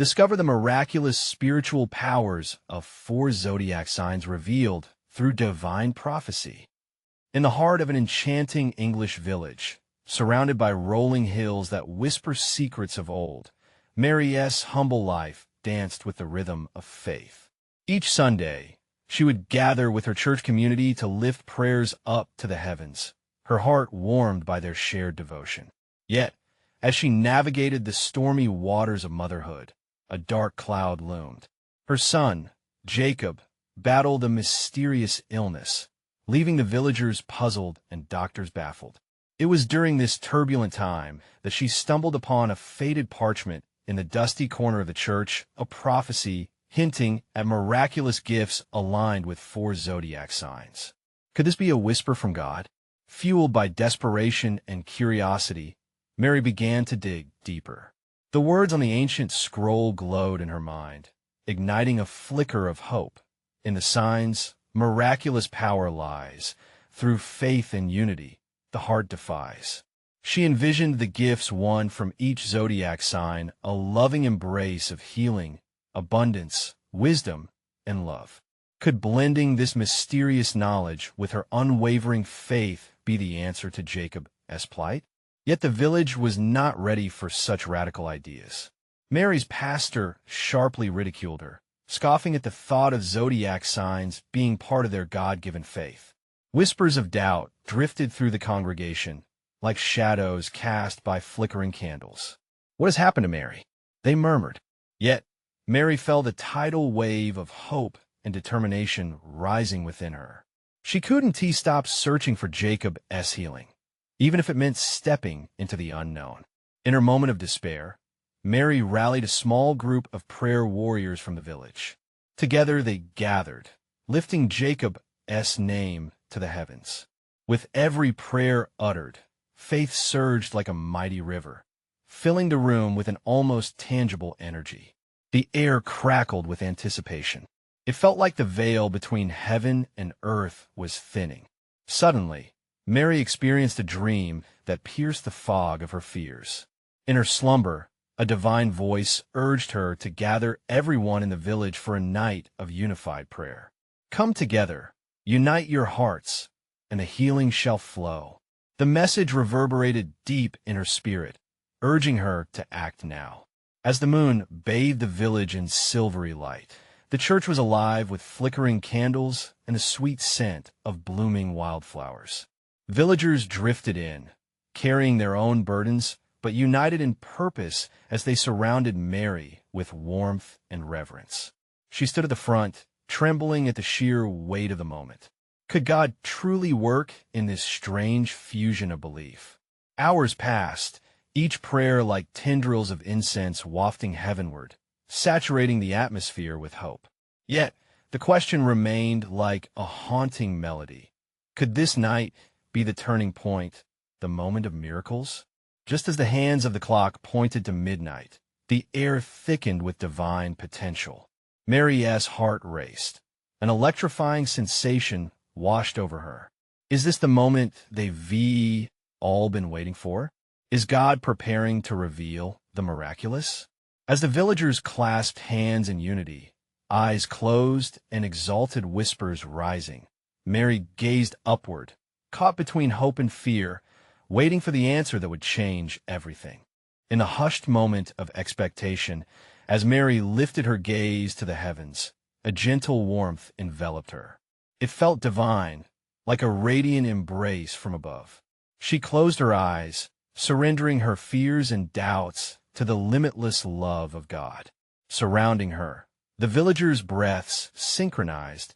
Discover the miraculous spiritual powers of 4 zodiac signs revealed through divine prophecy. In the heart of an enchanting English village, surrounded by rolling hills that whisper secrets of old, Mary's humble life danced with the rhythm of faith. Each Sunday, she would gather with her church community to lift prayers up to the heavens, her heart warmed by their shared devotion. Yet, as she navigated the stormy waters of motherhood, a dark cloud loomed. Her son, Jacob, battled a mysterious illness, leaving the villagers puzzled and doctors baffled. It was during this turbulent time that she stumbled upon a faded parchment in the dusty corner of the church, a prophecy hinting at miraculous gifts aligned with 4 zodiac signs. Could this be a whisper from God? Fueled by desperation and curiosity, Mary began to dig deeper. The words on the ancient scroll glowed in her mind, igniting a flicker of hope. In the signs, miraculous power lies. Through faith and unity, the heart defies. She envisioned the gifts won from each zodiac sign, a loving embrace of healing, abundance, wisdom, and love. Could blending this mysterious knowledge with her unwavering faith be the answer to Jacob's plight? Yet the village was not ready for such radical ideas. Mary's pastor sharply ridiculed her, scoffing at the thought of zodiac signs being part of their God-given faith. Whispers of doubt drifted through the congregation, like shadows cast by flickering candles. "What has happened to Mary?" they murmured. Yet, Mary felt a tidal wave of hope and determination rising within her. She couldn't stop searching for Jacob's healing, even if it meant stepping into the unknown. In her moment of despair, Mary rallied a small group of prayer warriors from the village. Together they gathered, lifting Jacob's name to the heavens. With every prayer uttered, faith surged like a mighty river, filling the room with an almost tangible energy. The air crackled with anticipation. It felt like the veil between heaven and earth was thinning. Suddenly, Mary experienced a dream that pierced the fog of her fears. In her slumber, a divine voice urged her to gather everyone in the village for a night of unified prayer. "Come together, unite your hearts, and the healing shall flow." The message reverberated deep in her spirit, urging her to act now. As the moon bathed the village in silvery light, the church was alive with flickering candles and the sweet scent of blooming wildflowers. Villagers drifted in, carrying their own burdens, but united in purpose as they surrounded Mary with warmth and reverence. She stood at the front, trembling at the sheer weight of the moment. Could God truly work in this strange fusion of belief? Hours passed, each prayer like tendrils of incense wafting heavenward, saturating the atmosphere with hope. Yet, the question remained like a haunting melody. Could this night be the turning point, the moment of miracles? Just as the hands of the clock pointed to midnight, the air thickened with divine potential. Mary's heart raced. An electrifying sensation washed over her. Is this the moment they've all been waiting for? Is God preparing to reveal the miraculous? As the villagers clasped hands in unity, eyes closed and exalted whispers rising, Mary gazed upward, caught between hope and fear, waiting for the answer that would change everything. In the hushed moment of expectation, as Mary lifted her gaze to the heavens, a gentle warmth enveloped her. It felt divine, like a radiant embrace from above. She closed her eyes, surrendering her fears and doubts to the limitless love of God. Surrounding her, the villagers' breaths synchronized,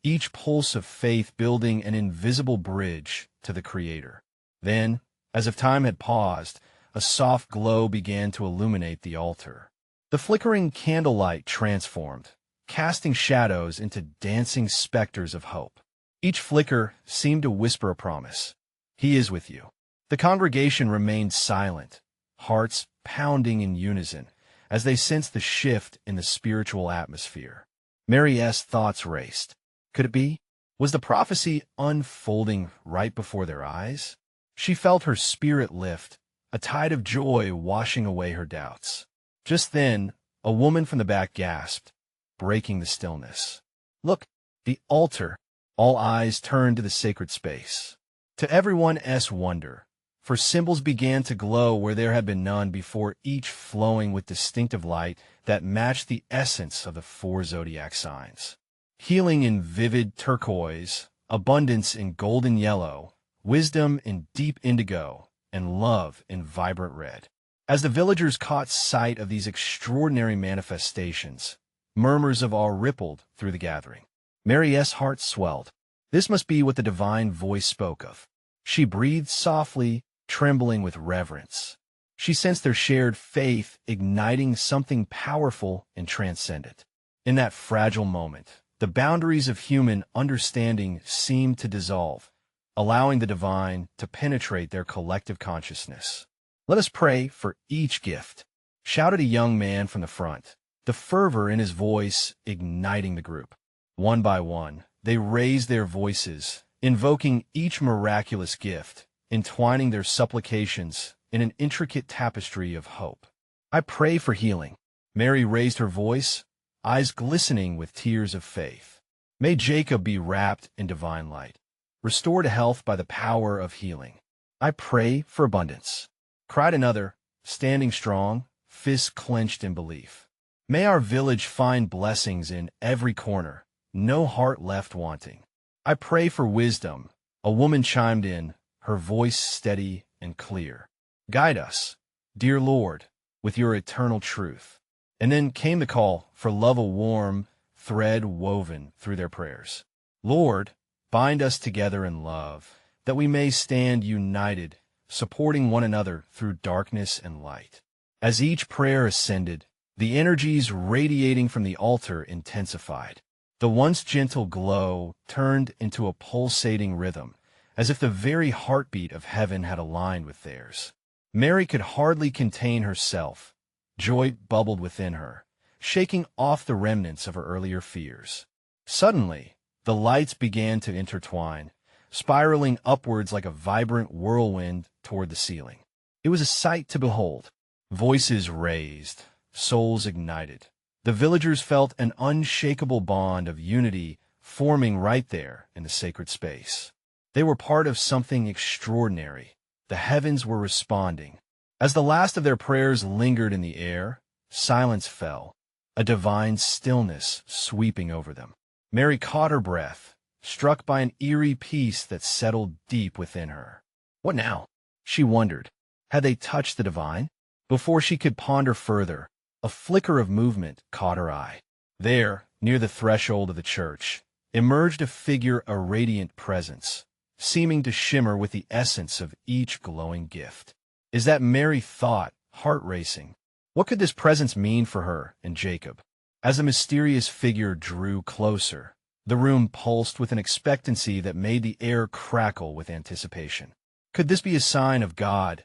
each pulse of faith building an invisible bridge to the Creator. Then, as if time had paused, a soft glow began to illuminate the altar. The flickering candlelight transformed, casting shadows into dancing specters of hope. Each flicker seemed to whisper a promise. "He is with you." The congregation remained silent, hearts pounding in unison, as they sensed the shift in the spiritual atmosphere. Mary's thoughts raced. Could it be? Was the prophecy unfolding right before their eyes? She felt her spirit lift, a tide of joy washing away her doubts. Just then, A woman from the back gasped, breaking the stillness. "Look, the altar!" All eyes turned to the sacred space. To everyone's wonder, for symbols began to glow where there had been none before, each flowing with distinctive light that matched the essence of the four zodiac signs. Healing in vivid turquoise, abundance in golden yellow, wisdom in deep indigo, and love in vibrant red. As the villagers caught sight of these extraordinary manifestations, murmurs of awe rippled through the gathering. Mary's heart swelled. This must be what the divine voice spoke of. She breathed softly, trembling with reverence. She sensed their shared faith igniting something powerful and transcendent. In that fragile moment, the boundaries of human understanding seemed to dissolve, allowing the divine to penetrate their collective consciousness. "Let us pray for each gift," shouted a young man from the front, the fervor in his voice igniting the group. One by one, they raised their voices, invoking each miraculous gift, entwining their supplications in an intricate tapestry of hope. "I pray for healing." Mary raised her voice, eyes glistening with tears of faith. "May Jacob be wrapped in divine light, restored to health by the power of healing." "I pray for abundance," cried another, standing strong, fists clenched in belief. "May our village find blessings in every corner, no heart left wanting." "I pray for wisdom," a woman chimed in, her voice steady and clear. "Guide us, dear Lord, with your eternal truth." And then came the call for love, a warm thread woven through their prayers. "Lord, bind us together in love, that we may stand united, supporting one another through darkness and light." As each prayer ascended, the energies radiating from the altar intensified. The once gentle glow turned into a pulsating rhythm, as if the very heartbeat of heaven had aligned with theirs. Mary could hardly contain herself. Joy bubbled within her, shaking off the remnants of her earlier fears. Suddenly, the lights began to intertwine, spiraling upwards like a vibrant whirlwind toward the ceiling. It was a sight to behold. Voices raised, souls ignited. The villagers felt an unshakable bond of unity forming right there in the sacred space. They were part of something extraordinary. The heavens were responding. As the last of their prayers lingered in the air, silence fell, a divine stillness sweeping over them. Mary caught her breath, struck by an eerie peace that settled deep within her. What now? She wondered. Had they touched the divine? Before she could ponder further, a flicker of movement caught her eye. There, near the threshold of the church, emerged a figure, a radiant presence, seeming to shimmer with the essence of each glowing gift. Is that Mary thought, heart racing? What could this presence mean for her and Jacob? As the mysterious figure drew closer, the room pulsed with an expectancy that made the air crackle with anticipation. Could this be a sign of God's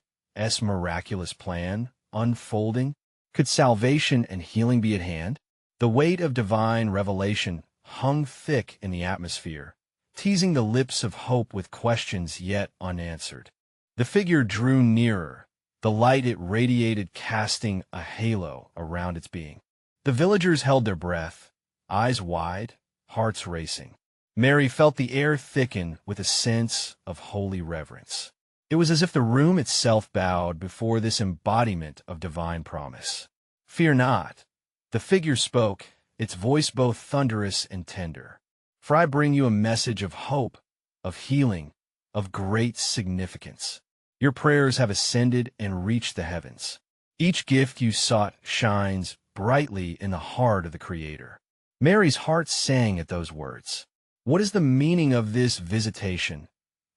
miraculous plan unfolding? Could salvation and healing be at hand? The weight of divine revelation hung thick in the atmosphere, teasing the lips of hope with questions yet unanswered. The figure drew nearer, the light it radiated casting a halo around its being. The villagers held their breath, eyes wide, hearts racing. Mary felt the air thicken with a sense of holy reverence. It was as if the room itself bowed before this embodiment of divine promise. "Fear not," the figure spoke, its voice both thunderous and tender. "For I bring you a message of hope, of healing, of great significance. Your prayers have ascended and reached the heavens. Each gift you sought shines brightly in the heart of the Creator." Mary's heart sang at those words. "What is the meaning of this visitation?"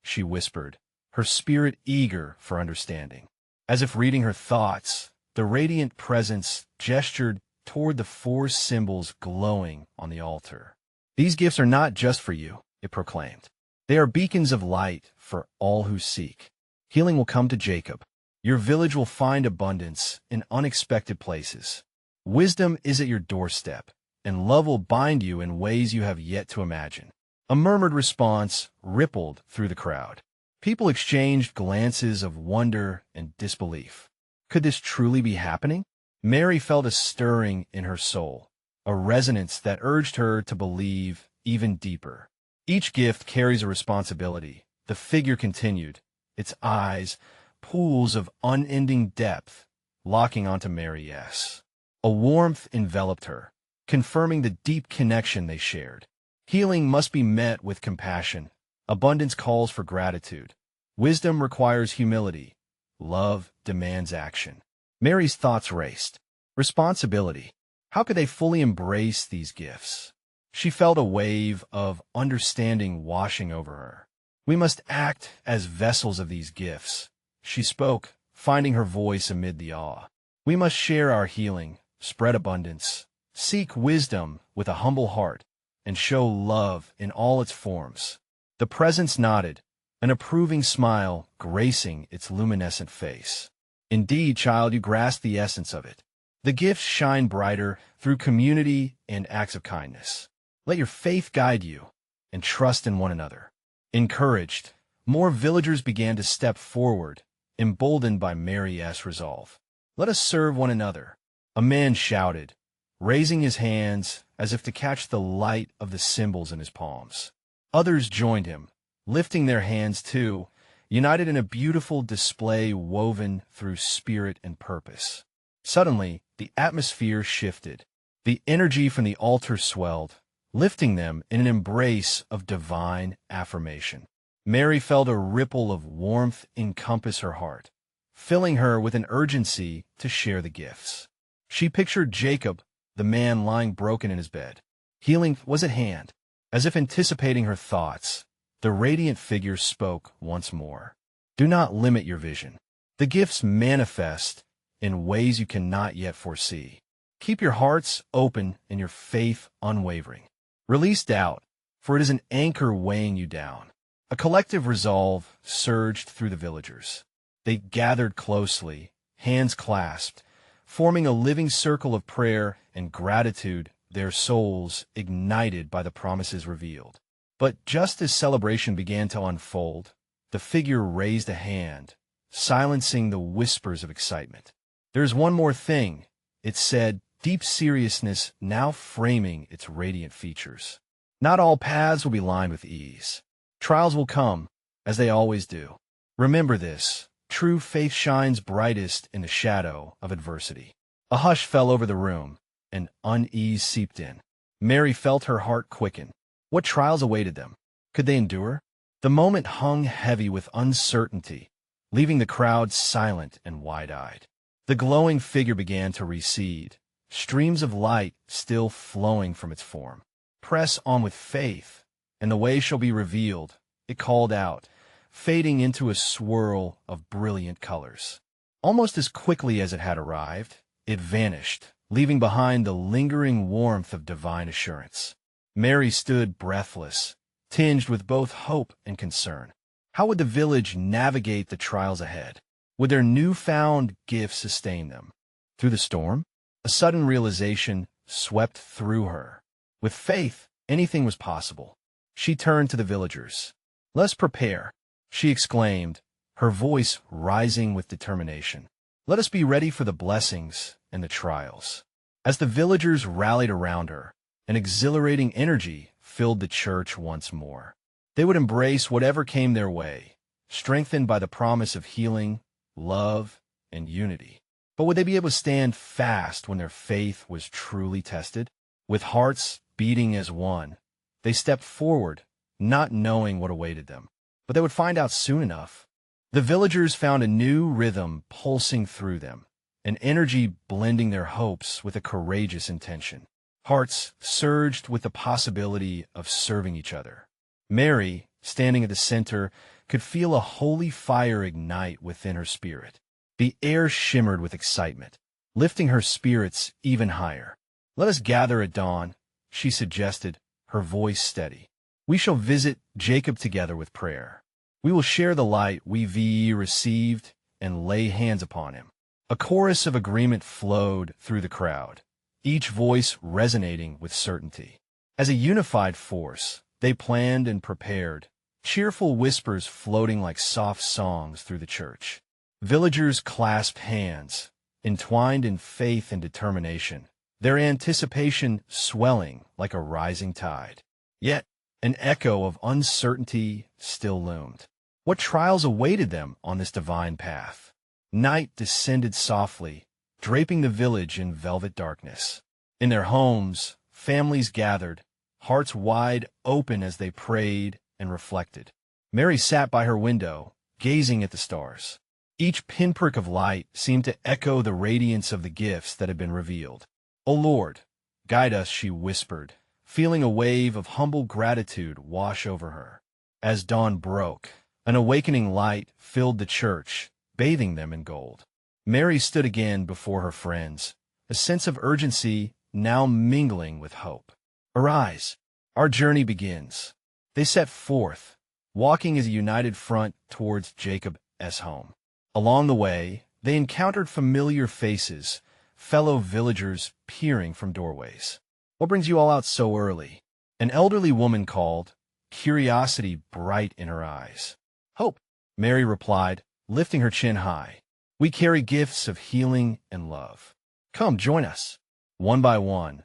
she whispered, her spirit eager for understanding. As if reading her thoughts, the radiant presence gestured toward the four symbols glowing on the altar. "These gifts are not just for you," it proclaimed. "They are beacons of light for all who seek. Healing will come to Jacob. Your village will find abundance in unexpected places. Wisdom is at your doorstep, and love will bind you in ways you have yet to imagine." A murmured response rippled through the crowd. People exchanged glances of wonder and disbelief. Could this truly be happening? Mary felt a stirring in her soul, a resonance that urged her to believe even deeper. Each gift carries a responsibility, the figure continued, its eyes, pools of unending depth, locking onto Mary's. A warmth enveloped her, confirming the deep connection they shared. Healing must be met with compassion. Abundance calls for gratitude. Wisdom requires humility. Love demands action. Mary's thoughts raced. Responsibility. How could they fully embrace these gifts? She felt a wave of understanding washing over her. We must act as vessels of these gifts. She spoke, finding her voice amid the awe. We must share our healing, spread abundance, seek wisdom with a humble heart, and show love in all its forms. The presence nodded, an approving smile gracing its luminescent face. Indeed, child, you grasp the essence of it. The gifts shine brighter through community and acts of kindness. Let your faith guide you, and trust in one another. Encouraged, more villagers began to step forward, emboldened by Mary's resolve. Let us serve one another, a man shouted, raising his hands as if to catch the light of the symbols in his palms. Others joined him, lifting their hands too, united in a beautiful display woven through spirit and purpose. Suddenly, the atmosphere shifted. The energy from the altar swelled, lifting them in an embrace of divine affirmation. Mary felt a ripple of warmth encompass her heart, filling her with an urgency to share the gifts. She pictured Jacob, the man lying broken in his bed. Healing was at hand. As if anticipating her thoughts, the radiant figure spoke once more. Do not limit your vision. The gifts manifest in ways you cannot yet foresee. Keep your hearts open and your faith unwavering. Release doubt, for it is an anchor weighing you down. A collective resolve surged through the villagers. They gathered closely, hands clasped, forming a living circle of prayer and gratitude, their souls ignited by the promises revealed. But just as celebration began to unfold, the figure raised a hand, silencing the whispers of excitement. There's one more thing, it said, deep seriousness now framing its radiant features. Not all paths will be lined with ease. Trials will come, as they always do. Remember this, true faith shines brightest in the shadow of adversity. A hush fell over the room, and unease seeped in. Mary felt her heart quicken. What trials awaited them? Could they endure? The moment hung heavy with uncertainty, leaving the crowd silent and wide-eyed. The glowing figure began to recede, streams of light still flowing from its form. Press on with faith, and the way shall be revealed, it called out, fading into a swirl of brilliant colors. Almost as quickly as it had arrived, it vanished, leaving behind the lingering warmth of divine assurance. Mary stood breathless, tinged with both hope and concern. How would the village navigate the trials ahead? Would their newfound gift sustain them? Through the storm? A sudden realization swept through her. With faith, anything was possible. She turned to the villagers. "Let's prepare," she exclaimed, her voice rising with determination. "Let us be ready for the blessings and the trials." As the villagers rallied around her, an exhilarating energy filled the church once more. They would embrace whatever came their way, strengthened by the promise of healing, love, and unity. But would they be able to stand fast when their faith was truly tested? With hearts beating as one, they stepped forward, not knowing what awaited them. But they would find out soon enough. The villagers found a new rhythm pulsing through them, an energy blending their hopes with a courageous intention. Hearts surged with the possibility of serving each other. Mary, standing at the center, could feel a holy fire ignite within her spirit. The air shimmered with excitement, lifting her spirits even higher. "Let us gather at dawn," she suggested, her voice steady. "We shall visit Jacob together with prayer. We will share the light we've received and lay hands upon him." A chorus of agreement flowed through the crowd, each voice resonating with certainty. As a unified force, they planned and prepared, cheerful whispers floating like soft songs through the church. Villagers clasped hands, entwined in faith and determination, their anticipation swelling like a rising tide. Yet, an echo of uncertainty still loomed. What trials awaited them on this divine path? Night descended softly, draping the village in velvet darkness. In their homes, families gathered, hearts wide open as they prayed and reflected. Mary sat by her window, gazing at the stars. Each pinprick of light seemed to echo the radiance of the gifts that had been revealed. "O Lord, guide us," she whispered, feeling a wave of humble gratitude wash over her. As dawn broke, an awakening light filled the church, bathing them in gold. Mary stood again before her friends, a sense of urgency now mingling with hope. "Arise, our journey begins." They set forth, walking as a united front towards Jacob's home. Along the way, they encountered familiar faces, fellow villagers peering from doorways. "What brings you all out so early?" An elderly woman called, curiosity bright in her eyes. "Hope," Mary replied, lifting her chin high. "We carry gifts of healing and love. Come, join us." One by one,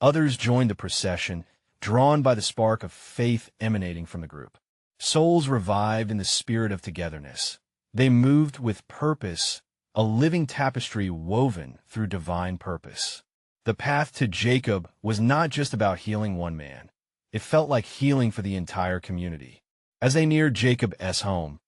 others joined the procession, drawn by the spark of faith emanating from the group. Souls revived in the spirit of togetherness. They moved with purpose, a living tapestry woven through divine purpose. The path to Jacob was not just about healing one man. It felt like healing for the entire community. As they neared Jacob's home,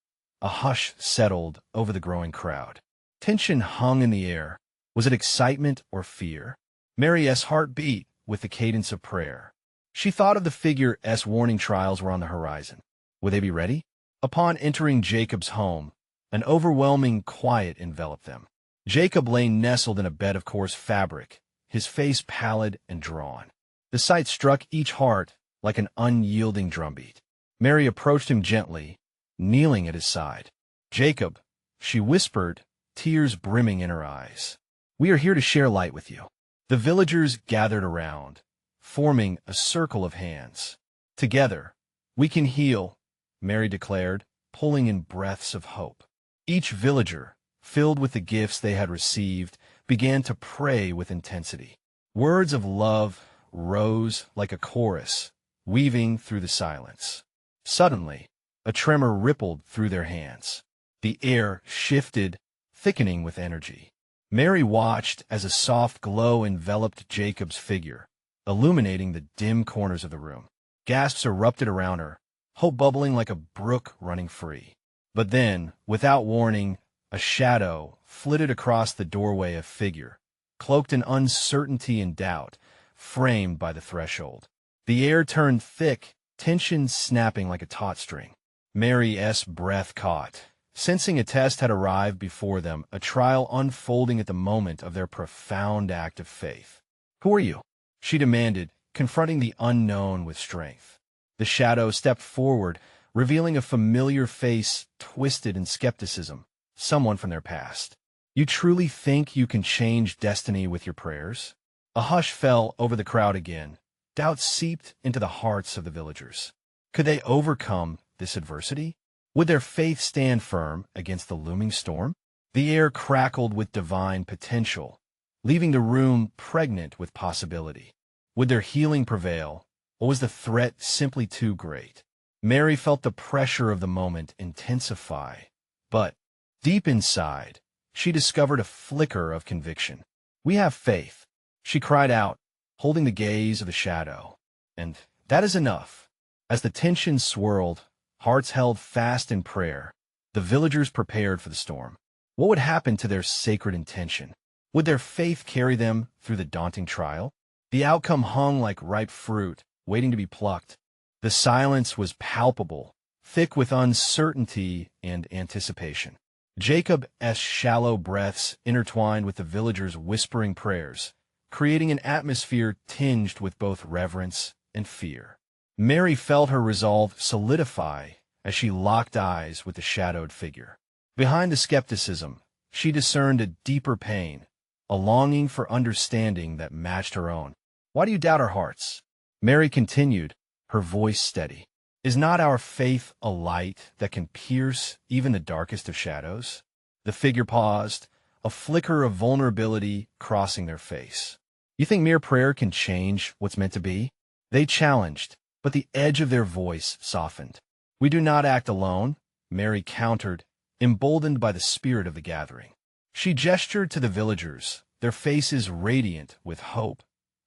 a hush settled over the growing crowd. Tension hung in the air. Was it excitement or fear? Mary's heart beat with the cadence of prayer. She thought of the figure's warning trials were on the horizon. Would they be ready? Upon entering Jacob's home, an overwhelming quiet enveloped them. Jacob lay nestled in a bed of coarse fabric, his face pallid and drawn. The sight struck each heart like an unyielding drumbeat. Mary approached him gently, kneeling at his side. "Jacob," she whispered, tears brimming in her eyes, "we are here to share light with you." The villagers gathered around, forming a circle of hands. "Together, we can heal," Mary declared, pulling in breaths of hope. Each villager, filled with the gifts they had received, began to pray with intensity. Words of love rose like a chorus, weaving through the silence. Suddenly, a tremor rippled through their hands. The air shifted, thickening with energy. Mary watched as a soft glow enveloped Jacob's figure, illuminating the dim corners of the room. Gasps erupted around her, hope bubbling like a brook running free. But then, without warning, a shadow flitted across the doorway, a figure, cloaked in uncertainty and doubt, framed by the threshold. The air turned thick, tension snapping like a taut string. Mary's breath caught, sensing a test had arrived before them, a trial unfolding at the moment of their profound act of faith. "Who are you?" she demanded, confronting the unknown with strength. The shadow stepped forward, revealing a familiar face twisted in skepticism, someone from their past. "You truly think you can change destiny with your prayers?" A hush fell over the crowd again. Doubt seeped into the hearts of the villagers. Could they overcome this adversity? Would their faith stand firm against the looming storm? The air crackled with divine potential, leaving the room pregnant with possibility. Would their healing prevail, or was the threat simply too great? Mary felt the pressure of the moment intensify, but deep inside, she discovered a flicker of conviction. "We have faith," she cried out, holding the gaze of the shadow. "And that is enough." As the tension swirled, hearts held fast in prayer, the villagers prepared for the storm. What would happen to their sacred intention? Would their faith carry them through the daunting trial? The outcome hung like ripe fruit, waiting to be plucked. The silence was palpable, thick with uncertainty and anticipation. Jacob's shallow breaths intertwined with the villagers' whispering prayers, creating an atmosphere tinged with both reverence and fear. Mary felt her resolve solidify as she locked eyes with the shadowed figure. Behind the skepticism, she discerned a deeper pain, a longing for understanding that matched her own. "Why do you doubt our hearts?" Mary continued, her voice steady. "Is not our faith a light that can pierce even the darkest of shadows?" The figure paused, a flicker of vulnerability crossing their face. You think mere prayer can change what's meant to be? They challenged, but the edge of their voice softened. We do not act alone, Mary countered, emboldened by the spirit of the gathering. She gestured to the villagers, their faces radiant with hope,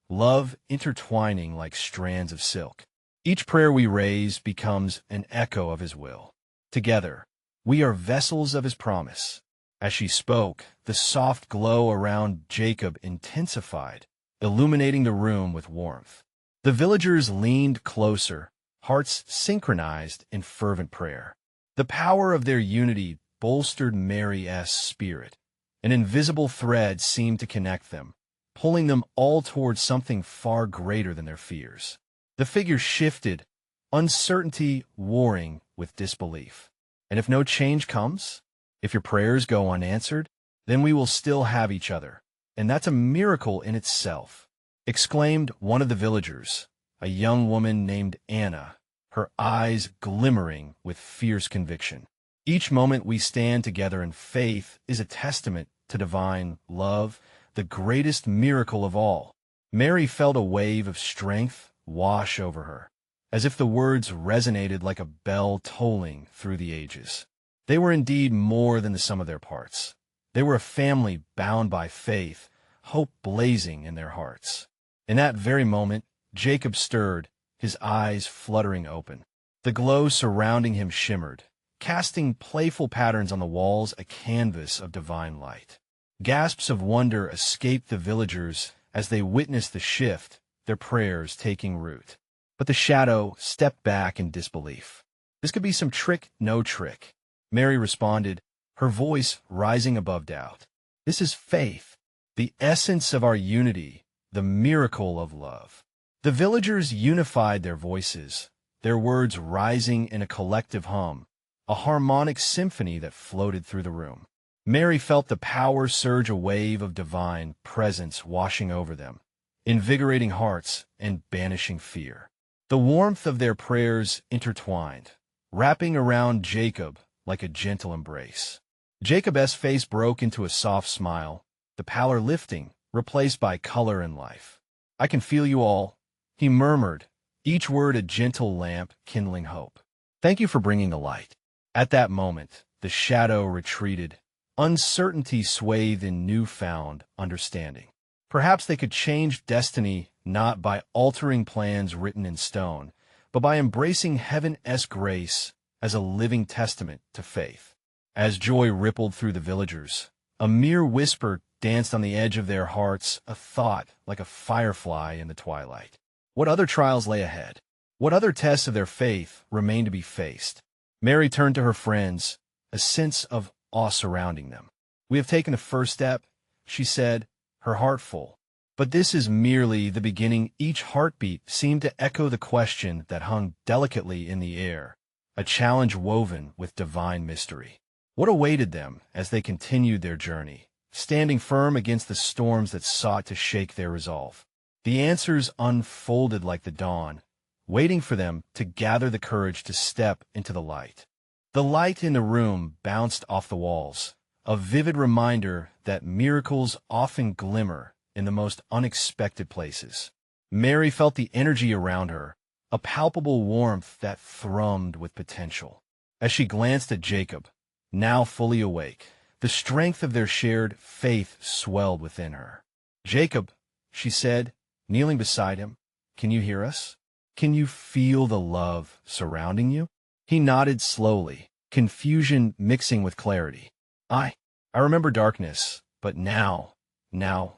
love intertwining like strands of silk. Each prayer we raise becomes an echo of his will. Together, we are vessels of his promise. As she spoke, the soft glow around Jacob intensified, illuminating the room with warmth. The villagers leaned closer, hearts synchronized in fervent prayer. The power of their unity bolstered Mary's spirit. An invisible thread seemed to connect them, pulling them all towards something far greater than their fears. The figure shifted, uncertainty warring with disbelief. And if no change comes, if your prayers go unanswered, then we will still have each other. And that's a miracle in itself, exclaimed one of the villagers, a young woman named Anna, her eyes glimmering with fierce conviction. Each moment we stand together in faith is a testament to divine love, the greatest miracle of all. Mary felt a wave of strength wash over her, as if the words resonated like a bell tolling through the ages. They were indeed more than the sum of their parts. They were a family bound by faith, hope blazing in their hearts. In that very moment, Jacob stirred, his eyes fluttering open. The glow surrounding him shimmered, casting playful patterns on the walls, a canvas of divine light. Gasps of wonder escaped the villagers as they witnessed the shift, their prayers taking root. But the shadow stepped back in disbelief. This could be some trick, no trick. Mary responded, her voice rising above doubt. This is faith, the essence of our unity, the miracle of love. The villagers unified their voices, their words rising in a collective hum, a harmonic symphony that floated through the room. Mary felt the power surge, a wave of divine presence washing over them, invigorating hearts and banishing fear. The warmth of their prayers intertwined, wrapping around Jacob like a gentle embrace. Jacob's face broke into a soft smile, the pallor lifting, replaced by color and life. I can feel you all, he murmured, each word a gentle lamp kindling hope. Thank you for bringing the light. At that moment, the shadow retreated, uncertainty swathed in newfound understanding. Perhaps they could change destiny not by altering plans written in stone, but by embracing heaven's grace as a living testament to faith. As joy rippled through the villagers, a mere whisper danced on the edge of their hearts, a thought like a firefly in the twilight. What other trials lay ahead? What other tests of their faith remained to be faced? Mary turned to her friends, a sense of awe surrounding them. We have taken the first step, she said, her heart full. But this is merely the beginning. Each heartbeat seemed to echo the question that hung delicately in the air, a challenge woven with divine mystery. What awaited them as they continued their journey, standing firm against the storms that sought to shake their resolve? The answers unfolded like the dawn, waiting for them to gather the courage to step into the light. The light in the room bounced off the walls, a vivid reminder that miracles often glimmer in the most unexpected places. Mary felt the energy around her, a palpable warmth that thrummed with potential. As she glanced at Jacob, now fully awake, the strength of their shared faith swelled within her. Jacob, she said, kneeling beside him, can you hear us? Can you feel the love surrounding you? He nodded slowly, confusion mixing with clarity. I remember darkness, but now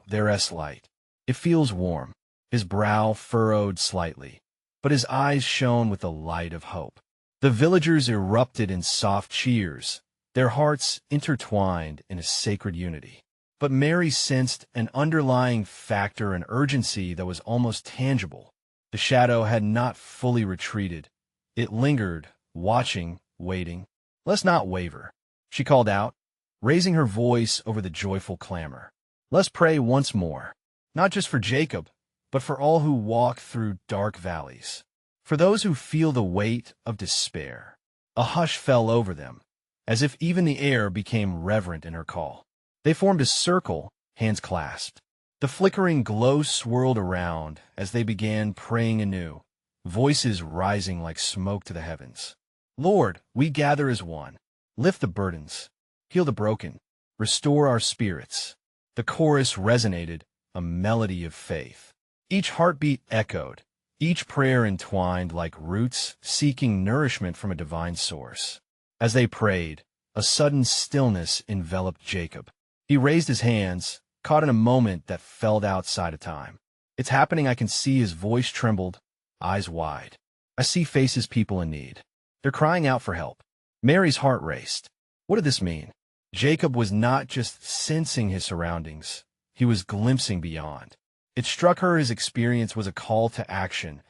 there's light. It feels warm. His brow furrowed slightly, but his eyes shone with the light of hope. The villagers erupted in soft cheers, their hearts intertwined in a sacred unity. But Mary sensed an underlying factor, an urgency that was almost tangible. The shadow had not fully retreated. It lingered, watching, waiting. Let's not waver, she called out, raising her voice over the joyful clamor. Let's pray once more, not just for Jacob, but for all who walk through dark valleys, for those who feel the weight of despair. A hush fell over them, as if even the air became reverent in her call. They formed a circle, hands clasped. The flickering glow swirled around as they began praying anew, voices rising like smoke to the heavens. Lord, we gather as one. Lift the burdens, heal the broken, restore our spirits. The chorus resonated, a melody of faith. Each heartbeat echoed, each prayer entwined like roots seeking nourishment from a divine source. As they prayed, a sudden stillness enveloped Jacob. He raised his hands, caught in a moment that felt outside of time. It's happening, I can see. His voice trembled, eyes wide. I see faces, people in need. They're crying out for help. Mary's heart raced. What did this mean? Jacob was not just sensing his surroundings, he was glimpsing beyond. It struck her his experience was a call to action,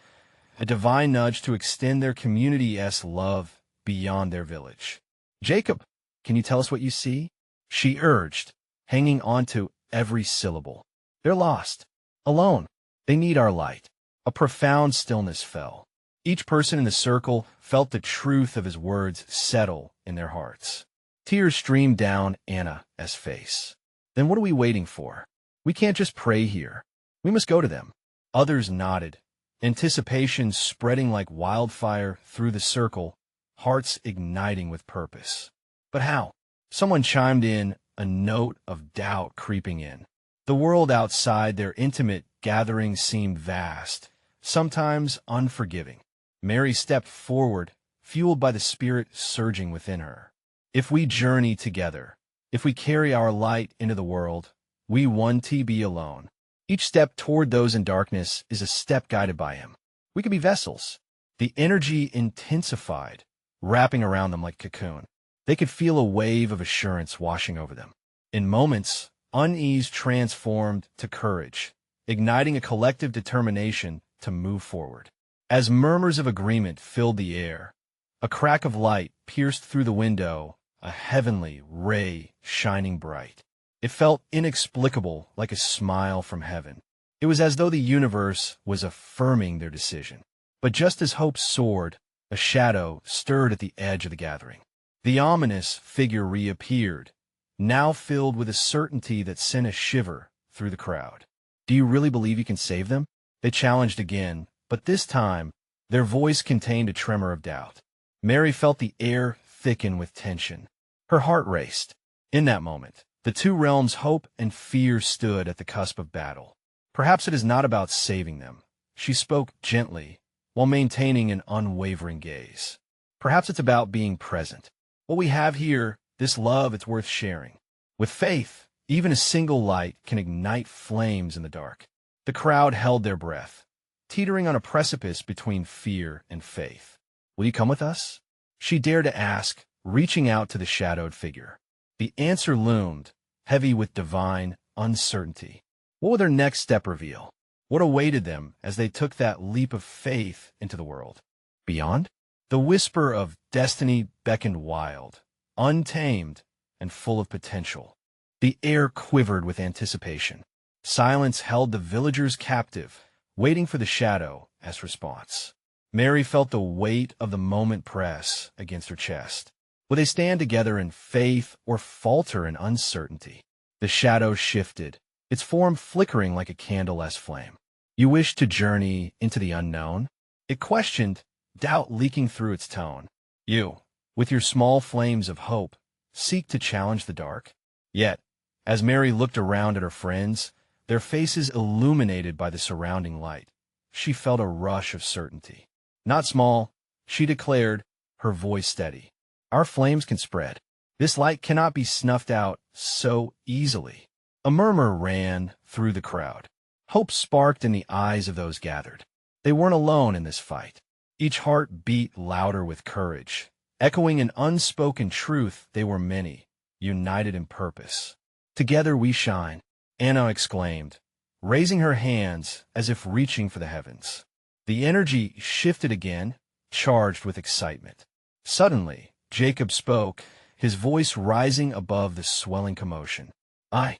a divine nudge to extend their community's love beyond their village. Jacob, can you tell us what you see? She urged, hanging on to every syllable. They're lost, alone. They need our light. A profound stillness fell. Each person in the circle felt the truth of his words settle in their hearts. Tears streamed down Anna's face. Then what are we waiting for? We can't just pray here. We must go to them. Others nodded, anticipation spreading like wildfire through the circle, hearts igniting with purpose. But how? Someone chimed in, a note of doubt creeping in. The world outside their intimate gathering seemed vast, sometimes unforgiving. Mary stepped forward, fueled by the spirit surging within her. If we journey together, if we carry our light into the world, we won't be alone. Each step toward those in darkness is a step guided by him. We could be vessels. The energy intensified, wrapping around them like a cocoon. They could feel a wave of assurance washing over them. In moments, unease transformed to courage, igniting a collective determination to move forward. As murmurs of agreement filled the air, a crack of light pierced through the window, a heavenly ray shining bright. It felt inexplicable, like a smile from heaven. It was as though the universe was affirming their decision. But just as hope soared, a shadow stirred at the edge of the gathering. The ominous figure reappeared, now filled with a certainty that sent a shiver through the crowd. Do you really believe you can save them? They challenged again, but this time, their voice contained a tremor of doubt. Mary felt the air thicken with tension. Her heart raced. In that moment, the two realms, hope and fear, stood at the cusp of battle. Perhaps it is not about saving them. She spoke gently, while maintaining an unwavering gaze. Perhaps it's about being present. What we have here, this love, it's worth sharing. With faith, even a single light can ignite flames in the dark. The crowd held their breath, teetering on a precipice between fear and faith. Will you come with us? She dared to ask, reaching out to the shadowed figure. The answer loomed, heavy with divine uncertainty. What would their next step reveal? What awaited them as they took that leap of faith into the world? Beyond? The whisper of destiny beckoned wild, untamed, and full of potential. The air quivered with anticipation. Silence held the villagers captive, waiting for the shadow as response. Mary felt the weight of the moment press against her chest. Will they stand together in faith or falter in uncertainty? The shadow shifted, its form flickering like a candle-less flame. You wish to journey into the unknown? It questioned, doubt leaking through its tone. You, with your small flames of hope, seek to challenge the dark? Yet, as Mary looked around at her friends, their faces illuminated by the surrounding light, she felt a rush of certainty. Not small, she declared, her voice steady. Our flames can spread. This light cannot be snuffed out so easily. A murmur ran through the crowd. Hope sparked in the eyes of those gathered. They weren't alone in this fight. Each heart beat louder with courage, echoing an unspoken truth. They were many, united in purpose. Together we shine, Anna exclaimed, raising her hands as if reaching for the heavens. The energy shifted again, charged with excitement. Suddenly, Jacob spoke, his voice rising above the swelling commotion. I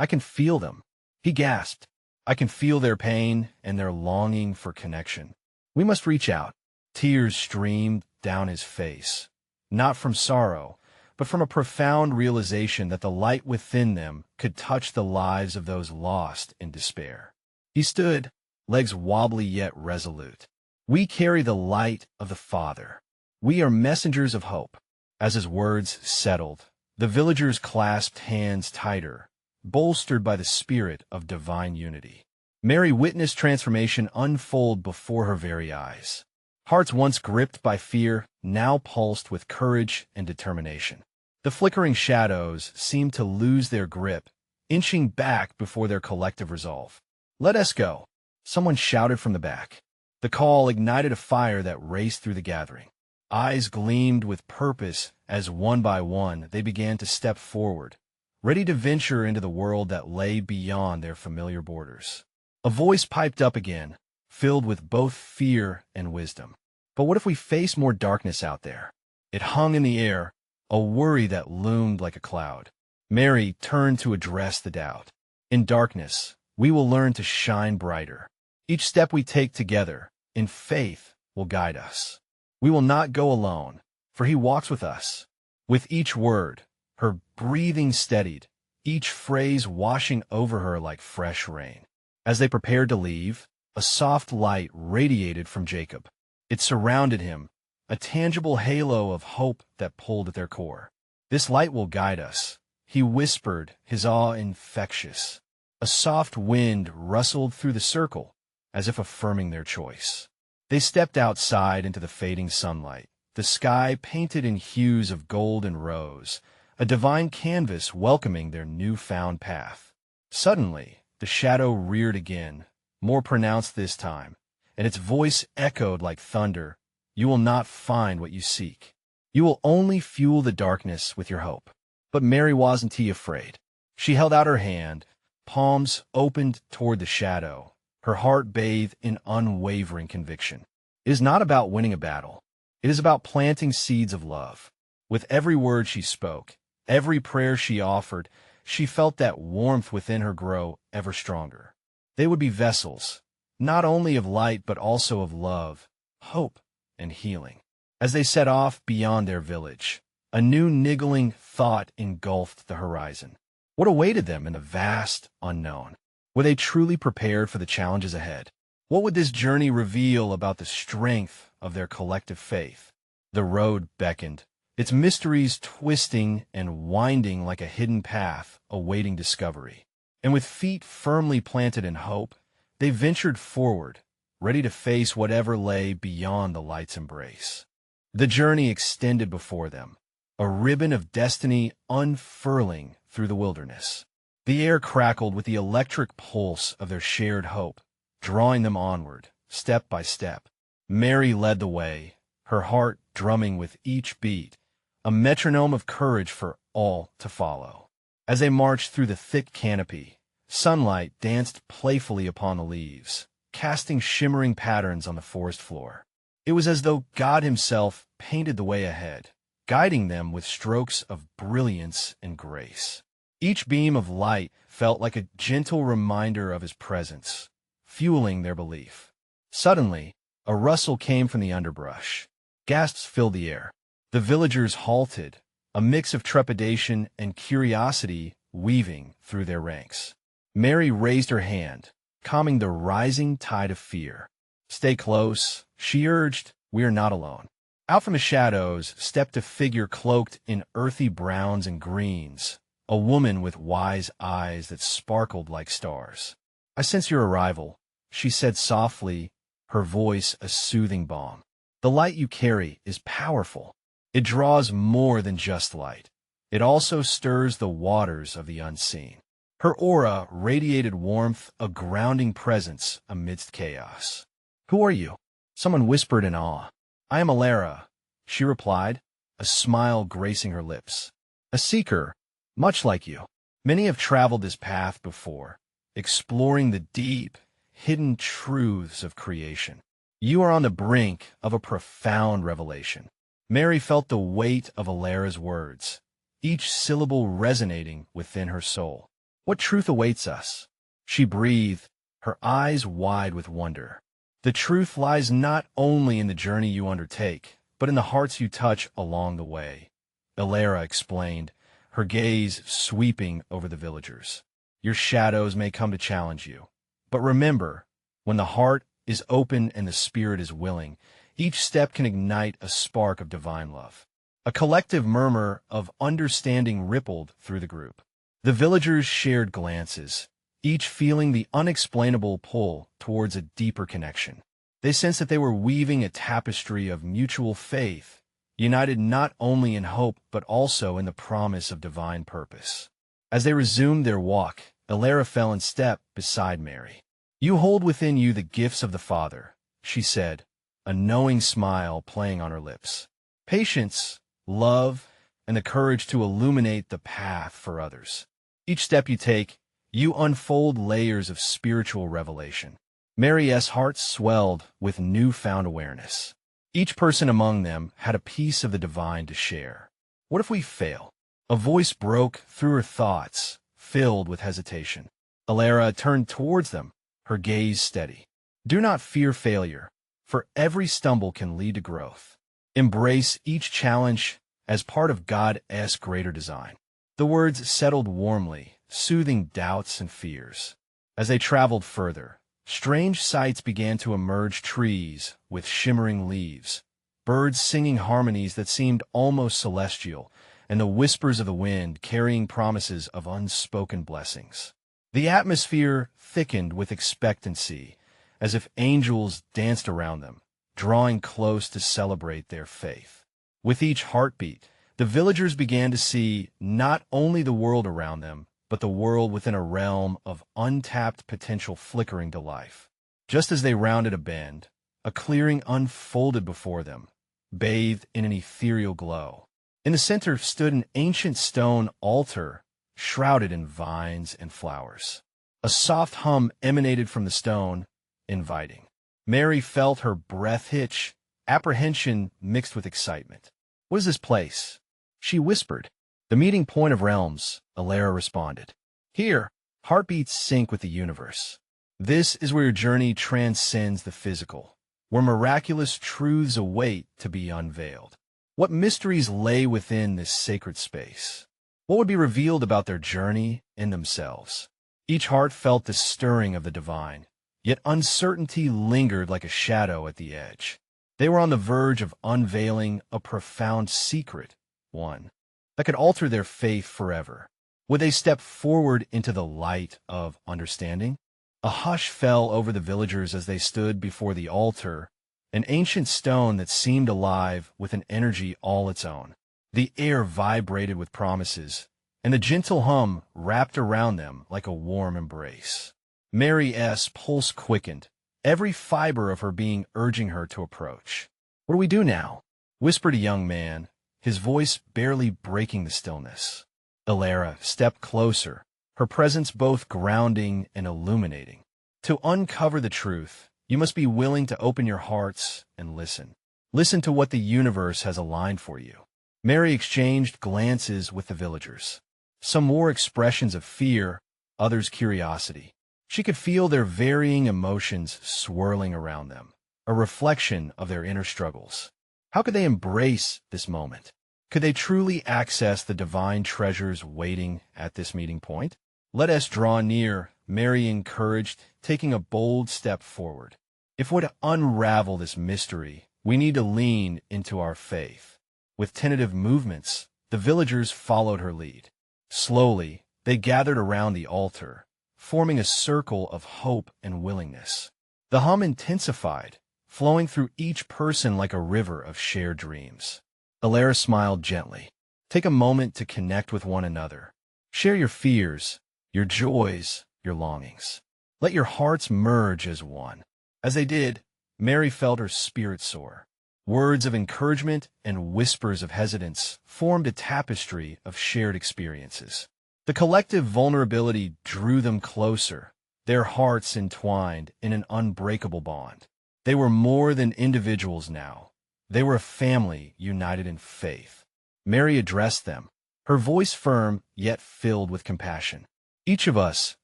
can feel them. He gasped. I can feel their pain and their longing for connection. We must reach out. Tears streamed down his face, not from sorrow, but from a profound realization that the light within them could touch the lives of those lost in despair. He stood, legs wobbly yet resolute. "We carry the light of the Father. We are messengers of hope." As his words settled, the villagers clasped hands tighter, bolstered by the spirit of divine unity. Mary witnessed transformation unfold before her very eyes. Hearts once gripped by fear now pulsed with courage and determination. The flickering shadows seemed to lose their grip, inching back before their collective resolve. "Let us go," someone shouted from the back. The call ignited a fire that raced through the gathering. Eyes gleamed with purpose as one by one they began to step forward, ready to venture into the world that lay beyond their familiar borders. A voice piped up again, filled with both fear and wisdom. "But what if we face more darkness out there?" It hung in the air, a worry that loomed like a cloud. Mary turned to address the doubt. "In darkness, we will learn to shine brighter. Each step we take together, in faith, will guide us. We will not go alone, for he walks with us." With each word, her breathing steadied, each phrase washing over her like fresh rain. As they prepared to leave, a soft light radiated from Jacob. It surrounded him, a tangible halo of hope that pulled at their core. "This light will guide us," he whispered, his awe infectious. A soft wind rustled through the circle, as if affirming their choice. They stepped outside into the fading sunlight, the sky painted in hues of gold and rose, a divine canvas welcoming their newfound path. Suddenly, the shadow reared again, more pronounced this time, and its voice echoed like thunder. "You will not find what you seek. You will only fuel the darkness with your hope." But Mary wasn't afraid. She held out her hand, palms opened toward the shadow, her heart bathed in unwavering conviction. It is not about winning a battle. It is about planting seeds of love. With every word she spoke, every prayer she offered, she felt that warmth within her grow ever stronger. They would be vessels, not only of light but also of love, hope, and healing. As they set off beyond their village, a new niggling thought engulfed the horizon. What awaited them in the vast unknown? Were they truly prepared for the challenges ahead? What would this journey reveal about the strength of their collective faith? The road beckoned, its mysteries twisting and winding like a hidden path awaiting discovery. And with feet firmly planted in hope, they ventured forward, ready to face whatever lay beyond the light's embrace. The journey extended before them, a ribbon of destiny unfurling through the wilderness. The air crackled with the electric pulse of their shared hope, drawing them onward, step by step. Mary led the way, her heart drumming with each beat, a metronome of courage for all to follow. As they marched through the thick canopy, sunlight danced playfully upon the leaves, casting shimmering patterns on the forest floor. It was as though God himself painted the way ahead, guiding them with strokes of brilliance and grace. Each beam of light felt like a gentle reminder of his presence, fueling their belief. Suddenly, a rustle came from the underbrush. Gasps filled the air. The villagers halted, a mix of trepidation and curiosity weaving through their ranks. Mary raised her hand, calming the rising tide of fear. "Stay close," she urged. "We are not alone." Out from the shadows stepped a figure cloaked in earthy browns and greens, a woman with wise eyes that sparkled like stars. "I sense your arrival," she said softly, her voice a soothing balm. "The light you carry is powerful. It draws more than just light. It also stirs the waters of the unseen." Her aura radiated warmth, a grounding presence amidst chaos. "Who are you?" someone whispered in awe. "I am Alara," she replied, a smile gracing her lips. "A seeker, much like you. Many have traveled this path before, exploring the deep, hidden truths of creation. You are on the brink of a profound revelation." Mary felt the weight of Alara's words, each syllable resonating within her soul. "What truth awaits us?" She breathed, her eyes wide with wonder. "The truth lies not only in the journey you undertake, but in the hearts you touch along the way. Ilara explained, her gaze sweeping over the villagers. Your shadows may come to challenge you. But remember, when the heart is open and the spirit is willing, each step can ignite a spark of divine love. A collective murmur of understanding rippled through the group. The villagers shared glances, each feeling the unexplainable pull towards a deeper connection. They sensed that they were weaving a tapestry of mutual faith, united not only in hope but also in the promise of divine purpose. As they resumed their walk, Ilara fell in step beside Mary. You hold within you the gifts of the Father, she said, a knowing smile playing on her lips. Patience, love, and the courage to illuminate the path for others. Each step you take, you unfold layers of spiritual revelation. Mary's heart swelled with newfound awareness. Each person among them had a piece of the divine to share. What if we fail? A voice broke through her thoughts, filled with hesitation. Ilara turned towards them, her gaze steady. Do not fear failure, for every stumble can lead to growth. Embrace each challenge as part of God's greater design. The words settled warmly, soothing doubts and fears. As they traveled further, strange sights began to emerge: trees with shimmering leaves, birds singing harmonies that seemed almost celestial, and the whispers of the wind carrying promises of unspoken blessings. The atmosphere thickened with expectancy, as if angels danced around them, drawing close to celebrate their faith. With each heartbeat, the villagers began to see not only the world around them, but the world within a realm of untapped potential flickering to life. Just as they rounded a bend, a clearing unfolded before them, bathed in an ethereal glow. In the center stood an ancient stone altar, shrouded in vines and flowers. A soft hum emanated from the stone, inviting. Mary felt her breath hitch, apprehension mixed with excitement. What is this place? She whispered. The meeting point of realms, Ilara responded. Here, heartbeats sync with the universe. This is where your journey transcends the physical, where miraculous truths await to be unveiled. What mysteries lay within this sacred space? What would be revealed about their journey and themselves? Each heart felt the stirring of the divine, yet uncertainty lingered like a shadow at the edge. They were on the verge of unveiling a profound secret, one that could alter their faith forever. Would they step forward into the light of understanding? A hush fell over the villagers as they stood before the altar, an ancient stone that seemed alive with an energy all its own. The air vibrated with promises, and the gentle hum wrapped around them like a warm embrace. Mary's pulse quickened, every fiber of her being urging her to approach. What do we do now? Whispered a young man, his voice barely breaking the stillness. Ilara stepped closer, her presence both grounding and illuminating. To uncover the truth, you must be willing to open your hearts and listen. Listen to what the universe has aligned for you. Mary exchanged glances with the villagers. Some wore expressions of fear, others curiosity. She could feel their varying emotions swirling around them, a reflection of their inner struggles. How could they embrace this moment? Could they truly access the divine treasures waiting at this meeting point? Let us draw near, Mary encouraged, taking a bold step forward. If we're to unravel this mystery, we need to lean into our faith. With tentative movements, the villagers followed her lead. Slowly, they gathered around the altar, forming a circle of hope and willingness. The hum intensified, flowing through each person like a river of shared dreams. Ilara smiled gently. Take a moment to connect with one another. Share your fears, your joys, your longings. Let your hearts merge as one. As they did, Mary felt her spirit soar. Words of encouragement and whispers of hesitance formed a tapestry of shared experiences. The collective vulnerability drew them closer, their hearts entwined in an unbreakable bond. They were more than individuals now. They were a family united in faith. Mary addressed them, her voice firm yet filled with compassion. Each of us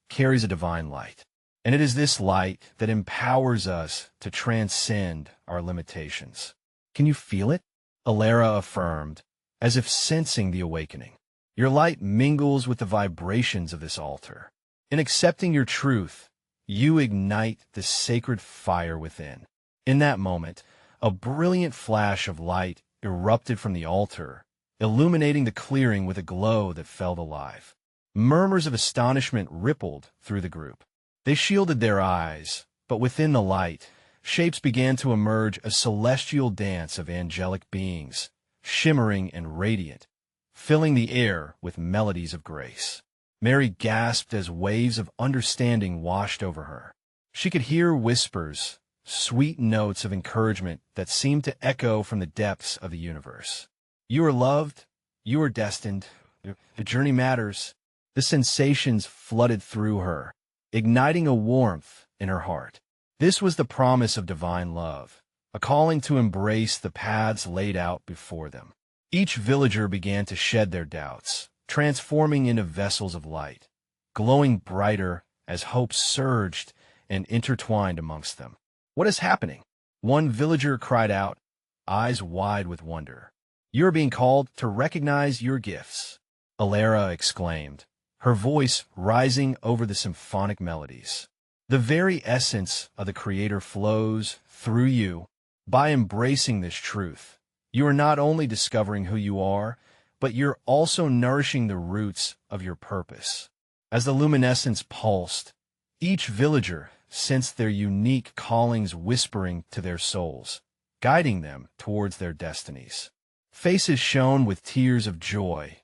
carries a divine light, and it is this light that empowers us to transcend our limitations. Can you feel it? Ilara affirmed, as if sensing the awakening. Your light mingles with the vibrations of this altar. In accepting your truth, you ignite the sacred fire within. In that moment, a brilliant flash of light erupted from the altar, illuminating the clearing with a glow that felt alive. Murmurs of astonishment rippled through the group. They shielded their eyes, but within the light, shapes began to emerge, a celestial dance of angelic beings, shimmering and radiant, filling the air with melodies of grace. Mary gasped as waves of understanding washed over her. She could hear whispers, sweet notes of encouragement that seemed to echo from the depths of the universe. You are loved. You are destined. The journey matters. The sensations flooded through her, igniting a warmth in her heart. This was the promise of divine love, a calling to embrace the paths laid out before them. Each villager began to shed their doubts, transforming into vessels of light, glowing brighter as hope surged and intertwined amongst them. What is happening? One villager cried out, eyes wide with wonder. You are being called to recognize your gifts, Alara exclaimed, her voice rising over the symphonic melodies. The very essence of the Creator flows through you. By embracing this truth, you are not only discovering who you are, but you're also nourishing the roots of your purpose. As the luminescence pulsed, each villager sensed their unique callings whispering to their souls, guiding them towards their destinies. Faces shone with tears of joy,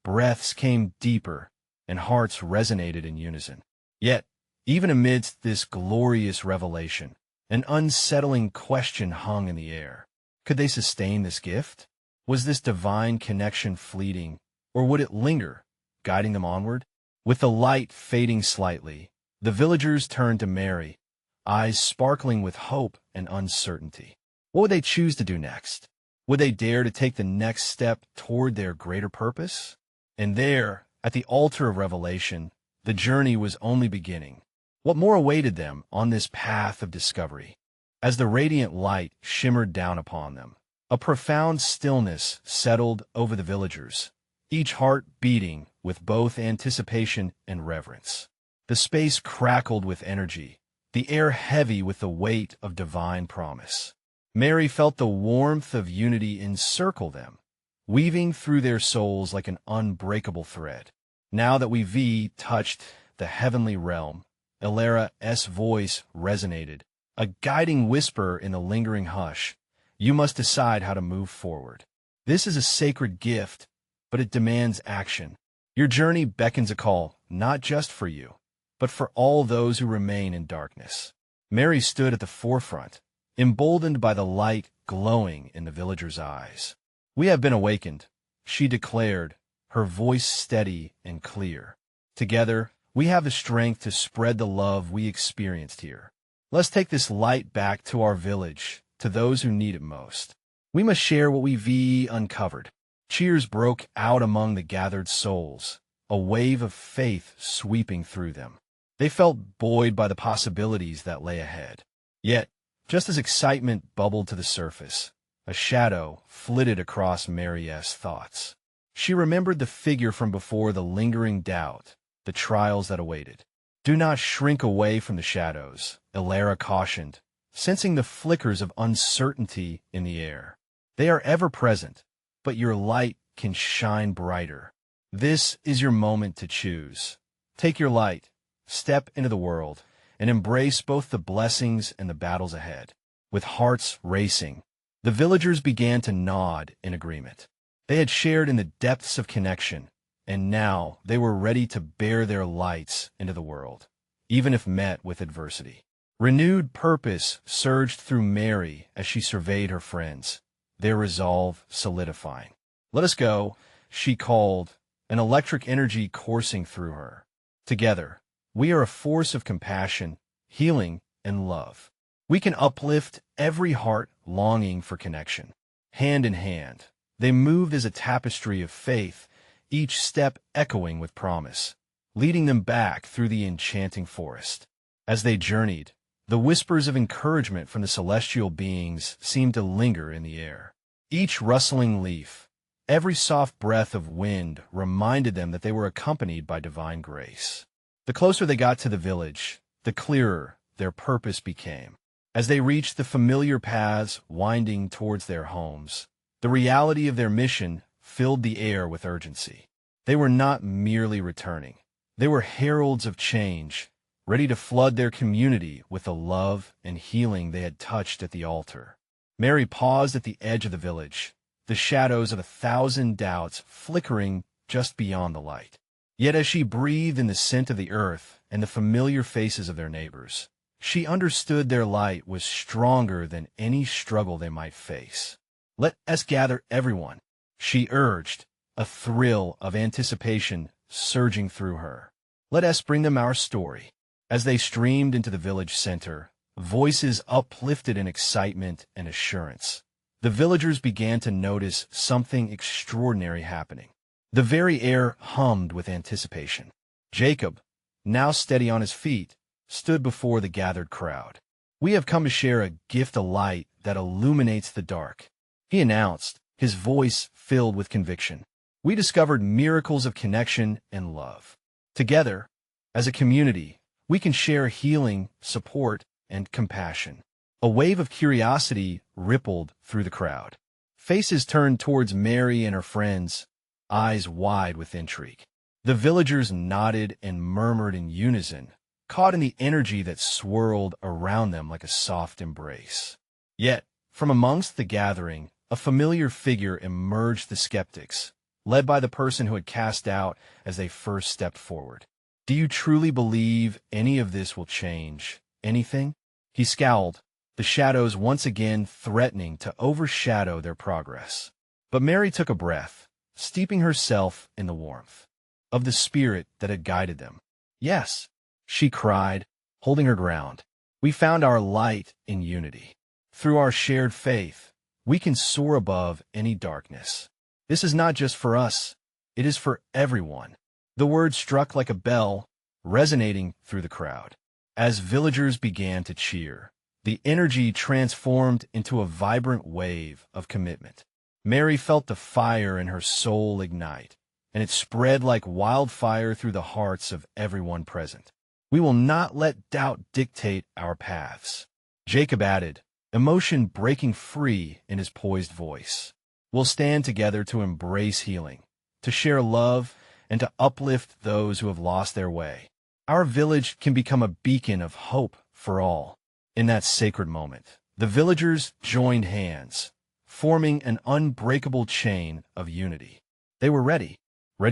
breaths came deeper, and hearts resonated in unison. Yet, even amidst this glorious revelation, an unsettling question hung in the air. Could they sustain this gift? Was this divine connection fleeting, or would it linger, guiding them onward? With the light fading slightly, the villagers turned to Mary, eyes sparkling with hope and uncertainty. What would they choose to do next? Would they dare to take the next step toward their greater purpose? And there, at the altar of revelation, the journey was only beginning. What more awaited them on this path of discovery? As the radiant light shimmered down upon them, a profound stillness settled over the villagers, each heart beating with both anticipation and reverence. The space crackled with energy, the air heavy with the weight of divine promise. Mary felt the warmth of unity encircle them, weaving through their souls like an unbreakable thread. Now that we've touched the heavenly realm, Alara's voice resonated, a guiding whisper in the lingering hush. You must decide how to move forward. This is a sacred gift, but it demands action. Your journey beckons a call, not just for you, but for all those who remain in darkness. Mary stood at the forefront, emboldened by the light glowing in the villagers' eyes. We have been awakened, she declared, her voice steady and clear. Together, we have the strength to spread the love we experienced here. Let's take this light back to our village, to those who need it most. We must share what we've uncovered. Cheers broke out among the gathered souls, a wave of faith sweeping through them. They felt buoyed by the possibilities that lay ahead. Yet, just as excitement bubbled to the surface, a shadow flitted across Mary's thoughts. She remembered the figure from before, the lingering doubt, the trials that awaited. Do not shrink away from the shadows, Alara cautioned, sensing the flickers of uncertainty in the air. They are ever present, but your light can shine brighter. This is your moment to choose. Take your light, step into the world, and embrace both the blessings and the battles ahead. With hearts racing, the villagers began to nod in agreement. They had shared in the depths of connection, and now they were ready to bear their lights into the world, even if met with adversity. Renewed purpose surged through Mary as she surveyed her friends, their resolve solidifying. Let us go, she called, an electric energy coursing through her. Together, we are a force of compassion, healing, and love. We can uplift every heart longing for connection. Hand in hand, they moved as a tapestry of faith, each step echoing with promise, leading them back through the enchanting forest. As they journeyed, the whispers of encouragement from the celestial beings seemed to linger in the air. Each rustling leaf, Every soft breath of wind reminded them that they were accompanied by divine grace. The closer they got to the village, the clearer their purpose became. As they reached the familiar paths winding towards their homes, the reality of their mission filled the air with urgency. They were not merely returning. They were heralds of change, ready to flood their community with the love and healing they had touched at the altar. Mary paused at the edge of the village, the shadows of 1,000 doubts flickering just beyond the light. Yet as she breathed in the scent of the earth and the familiar faces of their neighbors, she understood their light was stronger than any struggle they might face. "Let us gather everyone," she urged, a thrill of anticipation surging through her. "Let us bring them our story." As they streamed into the village center, voices uplifted in excitement and assurance. The villagers began to notice something extraordinary happening. The very air hummed with anticipation. Jacob, now steady on his feet, stood before the gathered crowd. "We have come to share a gift of light that illuminates the dark," he announced, his voice filled with conviction. "We discovered miracles of connection and love. Together, as a community, we can share healing, support, and compassion." A wave of curiosity rippled through the crowd. Faces turned towards Mary and her friends, eyes wide with intrigue. The villagers nodded and murmured in unison, caught in the energy that swirled around them like a soft embrace. Yet, from amongst the gathering, a familiar figure emerged the skeptics, led by the person who had cast doubt as they first stepped forward. "Do you truly believe any of this will change anything?" He scowled, the shadows once again threatening to overshadow their progress. But Mary took a breath, steeping herself in the warmth of the spirit that had guided them. "Yes," she cried, holding her ground. "We found our light in unity. Through our shared faith, we can soar above any darkness. This is not just for us, it is for everyone." The word struck like a bell, resonating through the crowd. As villagers began to cheer, the energy transformed into a vibrant wave of commitment. Mary felt the fire in her soul ignite, and it spread like wildfire through the hearts of everyone present. "We will not let doubt dictate our paths," Jacob added, emotion breaking free in his poised voice. "We'll stand together to embrace healing, to share love, and to uplift those who have lost their way. Our village can become a beacon of hope for all." In that sacred moment, the villagers joined hands, forming an unbreakable chain of unity. They were ready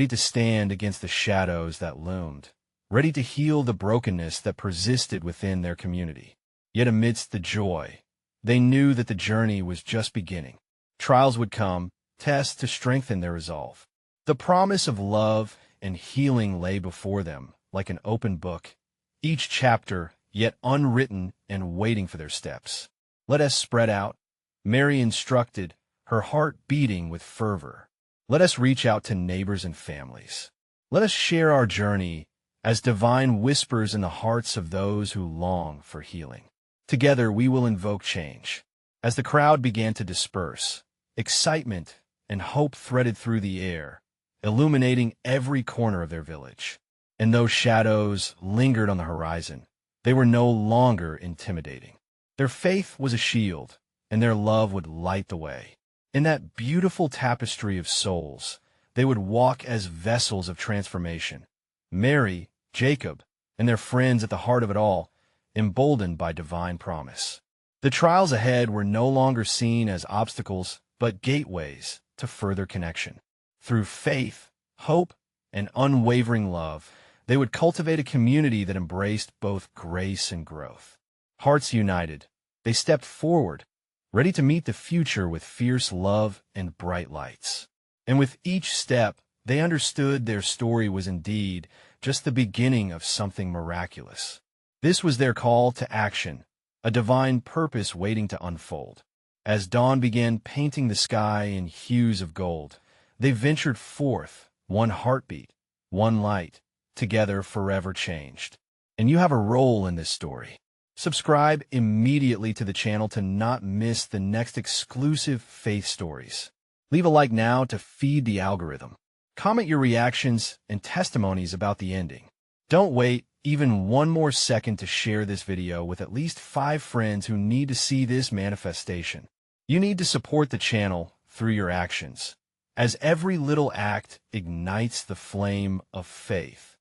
to stand against the shadows that loomed, ready to heal the brokenness that persisted within their community. Yet amidst the joy, they knew that the journey was just beginning. Trials would come, tests to strengthen their resolve. The promise of love and healing lay before them like an open book, each chapter yet unwritten and waiting for their steps. "Let us spread out," Mary instructed, her heart beating with fervor. "Let us reach out to neighbors and families. Let us share our journey as divine whispers in the hearts of those who long for healing. Together we will invoke change." As the crowd began to disperse, excitement and hope threaded through the air, illuminating every corner of their village. And those shadows lingered on the horizon. They were no longer intimidating. Their faith was a shield, and their love would light the way. In that beautiful tapestry of souls, they would walk as vessels of transformation. Mary, Jacob, and their friends at the heart of it all, emboldened by divine promise. The trials ahead were no longer seen as obstacles, but gateways to further connection. Through faith, hope, and unwavering love, they would cultivate a community that embraced both grace and growth. Hearts united, they stepped forward, ready to meet the future with fierce love and bright lights. And with each step, they understood their story was indeed just the beginning of something miraculous. This was their call to action, a divine purpose waiting to unfold. As dawn began painting the sky in hues of gold, they ventured forth, one heartbeat, one light, together forever changed. And you have a role in this story. Subscribe immediately to the channel to not miss the next exclusive faith stories. Leave a like now to feed the algorithm. Comment your reactions and testimonies about the ending. Don't wait even one more second to share this video with at least 5 friends who need to see this manifestation. You need to support the channel through your actions, as every little act ignites the flame of faith.